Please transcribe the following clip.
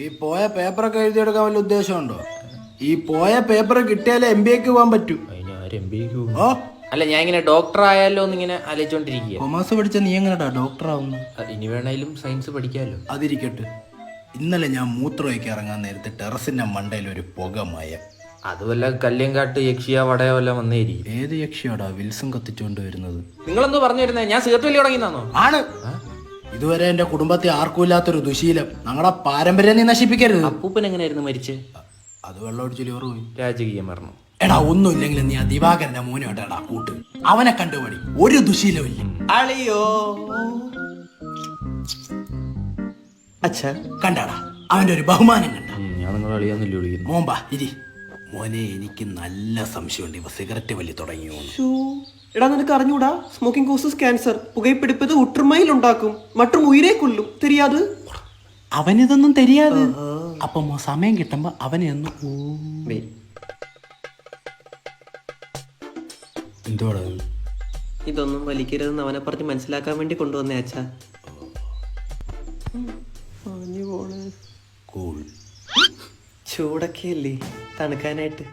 ഈ പോയ പേപ്പറൊക്കെ എഴുതിയെടുക്കാൻ വല്ല ഉദ്ദേശമുണ്ടോ? ഈ പോയ പേപ്പർ കിട്ടിയാലേ MBA പോകാൻ പറ്റൂ. ഓ അല്ല, ഞാൻ ഇങ്ങനെ ഡോക്ടർ ആയാലോ എന്നിങ്ങനെ ആലോചിച്ചോണ്ടിരിക്കുക. കൊമേഴ്സ് പഠിച്ച നീ എങ്ങനെടാ ഡോക്ടർ ആവുന്നു? ഇനി വേണേലും സയൻസ് പഠിക്കാമല്ലോ. അതിരിക്കട്ടെ, ഇന്നലെ ഞാൻ മൂത്രമൊക്കെ ഇറങ്ങാൻ നേരത്തെ ടെറസിന്റെ മണ്ടയിൽ ഒരു പുക മയം. അത് വല്ല കല്യങ്കാട്ട് യക്ഷിയ വടയോ വല്ല വന്നേരിക്കും. ഏത് യക്ഷിയോടാ വിൽസം കത്തിച്ചോണ്ട് വരുന്നത്? നിങ്ങളെന്തോ പറഞ്ഞു വരുന്നേ? ഞാൻ സിഗരറ്റ് വലിയ തുടങ്ങിയെന്നാണോ? ആണ്. ഇതുവരെ എന്റെ കുടുംബത്തെ ആർക്കും ഇല്ലാത്തൊരു ദുശീലം. ഞങ്ങളുടെ പാരമ്പര്യം നീ നശിപ്പിക്കരുത്. അപ്പൂപ്പൻ എങ്ങനെയായിരുന്നു മരിച്ച്? അത് വെള്ളമൊടിച്ച് ലിവർ പോയി. രാജകീയ മരണം. എടാ, ഒന്നുമില്ലെങ്കിൽ നീ ആ ദിവാകരന്റെ മോനോട്ടാ കൂട്ട്. അവനെ കണ്ടുപടി, ഒരു ദുശീലമില്ല. അളിയോ അച്ഛാ, കണ്ടാടാ അവന്റെ ഒരു ബഹുമാനം കണ്ട. ഞാൻ നിങ്ങളെ അളിയാന്നല്ലേ വിളിക്കുന്നു. മോമ്പാ ഇരി. മോനെ, എനിക്ക് നല്ല സംശയമുണ്ട് ഇവ സിഗരറ്റ് വലി തുടങ്ങിയോ. എടാ, നിനക്ക് അറിഞ്ഞൂടാ? Smoking causes cancer. പുകയിപ്പിടിപ്പത് ഉற்றுമയിൽ ഉണ്ടാക്കും, മറ്റും ഉയരെ കൊല്ലും. തെരിയാത്? അവനിതൊന്നും തെരിയാത്. അപ്പൊ സമയം കിട്ടുമ്പോ അവനെ ഒന്ന് എന്തോടാ ഇതൊന്നും വലിക്കരുതെന്ന് അവനെ പറഞ്ഞ് മനസ്സിലാക്കാൻ വേണ്ടി കൊണ്ടുവന്നേ അച്ഛാ. ചൂടൊക്കെയല്ലേ, തണുക്കാനായിട്ട്.